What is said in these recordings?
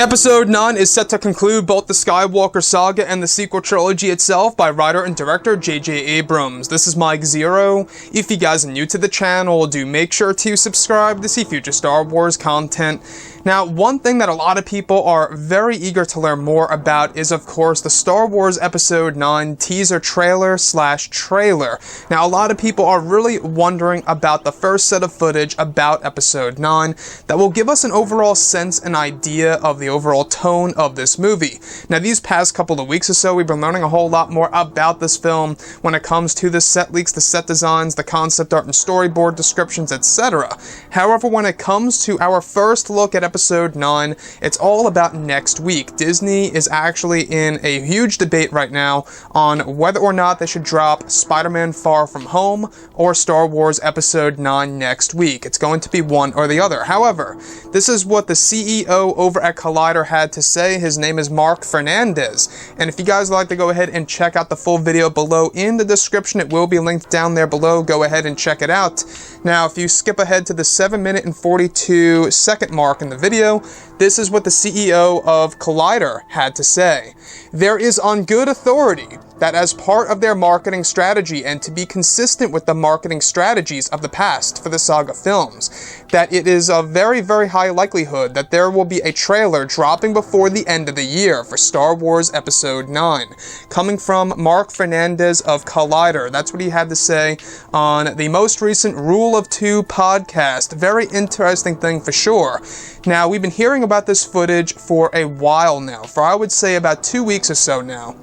Episode 9 is set to conclude both the Skywalker saga and the sequel trilogy itself by writer and director J.J. Abrams. This is Mike Zero. If you guys are new to the channel, do make sure to subscribe to see future Star Wars content. Now, one thing that a lot of people are very eager to learn more about is, of course, the Star Wars Episode 9 teaser trailer/trailer. Now, a lot of people are really wondering about the first set of footage about Episode 9 that will give us an overall sense and idea of the overall tone of this movie. Now, these past couple of weeks or so, we've been learning a whole lot more about this film when it comes to the set leaks, the set designs, the concept art and storyboard descriptions, etc. However, when it comes to our first look at Episode 9, it's all about next week. Disney is actually in a huge debate right now on whether or not they should drop Spider-Man Far From Home or Star Wars Episode 9 next week. It's going to be one or the other. However, this is what the CEO over at Collider had to say. His name is Mark Fernandez. And if you guys would like to go ahead and check out the full video below in the description, it will be linked down there below. Go ahead and check it out. Now, if you skip ahead to the 7-minute and 42-second mark in the video, this is what the CEO of Collider had to say. There is on good authority that as part of their marketing strategy and to be consistent with the marketing strategies of the past for the saga films, that it is a very, very high likelihood that there will be a trailer dropping before the end of the year for Star Wars Episode 9. Coming from Mark Fernandez of Collider. That's what he had to say on the most recent Rule of Two podcast. Very interesting thing for sure. Now, we've been hearing about this footage for a while now, for I would say about 2 weeks or so now.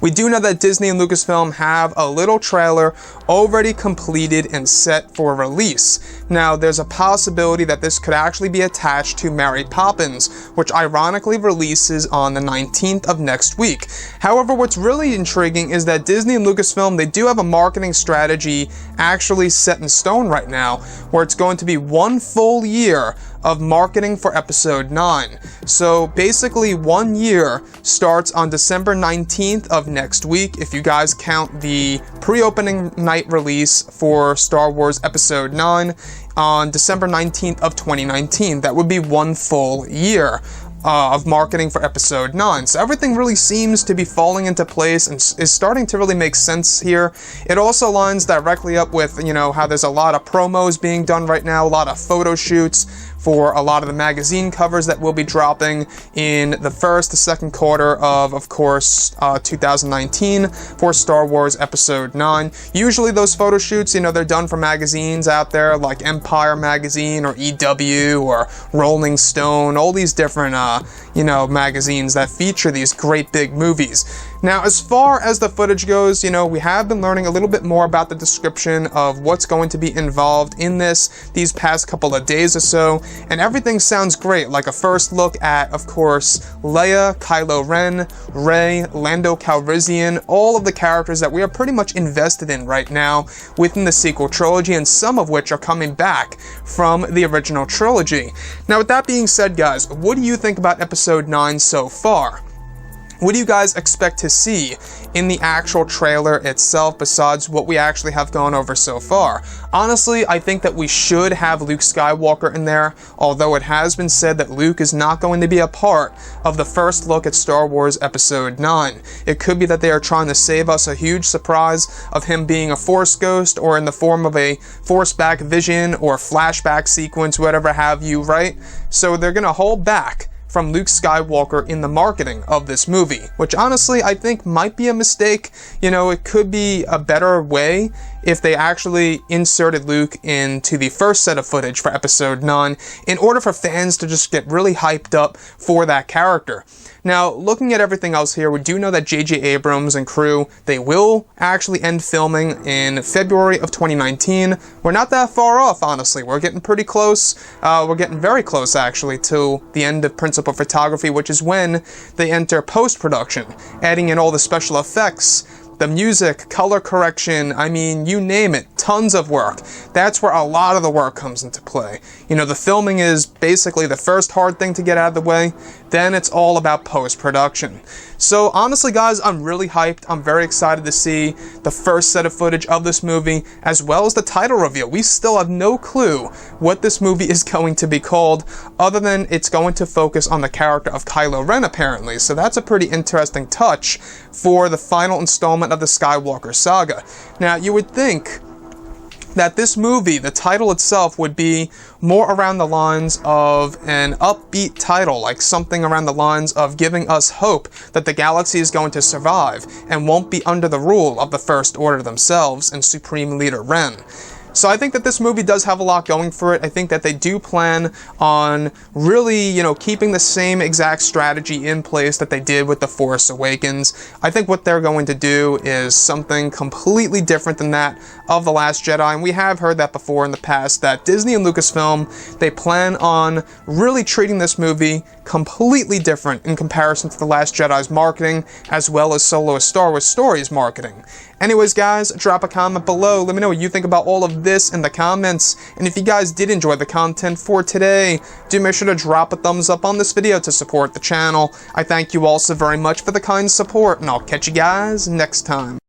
We do know that Disney and Lucasfilm have a little trailer already completed and set for release. Now, there's a possibility that this could actually be attached to Mary Poppins, which ironically releases on the 19th of next week. However, what's really intriguing is that Disney and Lucasfilm, they do have a marketing strategy actually set in stone right now, where it's going to be 1 full year of marketing for Episode 9. So basically 1 year starts on December 19th of next week, if you guys count the pre-opening night release for Star Wars Episode 9 on December 19th of 2019. That would be 1 full year of marketing for Episode 9. So everything really seems to be falling into place and is starting to really make sense here. It also lines directly up with, how there's a lot of promos being done right now, a lot of photo shoots for a lot of the magazine covers that will be dropping in the first, the second quarter of course, 2019 for Star Wars Episode 9. Usually those photo shoots, they're done for magazines out there like Empire Magazine or EW or Rolling Stone, all these different, magazines that feature these great big movies. Now, as far as the footage goes, we have been learning a little bit more about the description of what's going to be involved in these past couple of days or so, and everything sounds great, like a first look at, of course, Leia, Kylo Ren, Rey, Lando Calrissian, all of the characters that we are pretty much invested in right now within the sequel trilogy, and some of which are coming back from the original trilogy. Now, with that being said, guys, what do you think about Episode 9 so far? What do you guys expect to see in the actual trailer itself besides what we actually have gone over so far? Honestly, I think that we should have Luke Skywalker in there, although it has been said that Luke is not going to be a part of the first look at Star Wars Episode 9. It could be that they are trying to save us a huge surprise of him being a Force ghost or in the form of a Force back vision or flashback sequence, whatever have you, right? So they're going to hold back from Luke Skywalker in the marketing of this movie, which honestly I think might be a mistake. It could be a better way if they actually inserted Luke into the first set of footage for Episode 9 in order for fans to just get really hyped up for that character. Now, looking at everything else here, we do know that J.J. Abrams and crew, they will actually end filming in February of 2019. We're not that far off, honestly. We're getting pretty close. We're getting very close, actually, to the end of principal photography, which is when they enter post-production, adding in all the special effects, the music, color correction, I mean, you name it. tons of work. That's where a lot of the work comes into play. You know, the filming is basically the first hard thing to get out of the way, then it's all about post-production. So honestly guys, I'm really hyped. I'm very excited to see the first set of footage of this movie, as well as the title reveal. We still have no clue what this movie is going to be called, other than it's going to focus on the character of Kylo Ren apparently. So that's a pretty interesting touch for the final installment of the Skywalker saga. Now you would think that this movie, the title itself, would be more around the lines of an upbeat title, like something around the lines of giving us hope that the galaxy is going to survive and won't be under the rule of the First Order themselves and Supreme Leader Ren. So I think that this movie does have a lot going for it. I think that they do plan on really, you know, keeping the same exact strategy in place that they did with The Force Awakens. I think what they're going to do is something completely different than that of The Last Jedi, and we have heard that before in the past, that Disney and Lucasfilm, they plan on really treating this movie completely different in comparison to The Last Jedi's marketing, as well as Solo: A Star Wars Story's marketing. Anyways guys, drop a comment below, let me know what you think about all of this in the comments, and if you guys did enjoy the content for today, do make sure to drop a thumbs up on this video to support the channel. I thank you all so very much for the kind support, and I'll catch you guys next time.